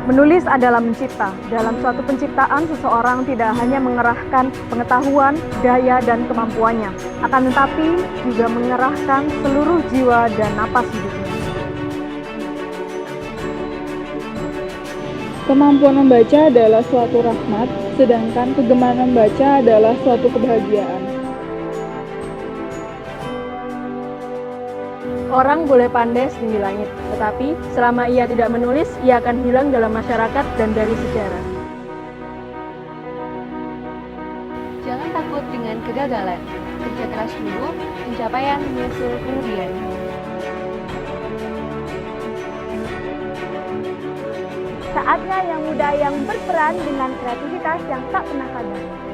Menulis adalah mencipta. Dalam suatu penciptaan, seseorang tidak hanya mengerahkan pengetahuan, daya, dan kemampuannya, akan tetapi juga mengerahkan seluruh jiwa dan napas hidupnya. Kemampuan membaca adalah suatu rahmat, sedangkan kegemaran membaca adalah suatu kebahagiaan. Orang boleh pandai setinggi langit, tetapi selama ia tidak menulis, ia akan hilang dalam masyarakat dan dari sejarah. Jangan takut dengan kegagalan. Kerja keras dulu, pencapaian menyusul kemudian. Saatnya yang muda yang berperan dengan kreativitas yang tak pernah padam.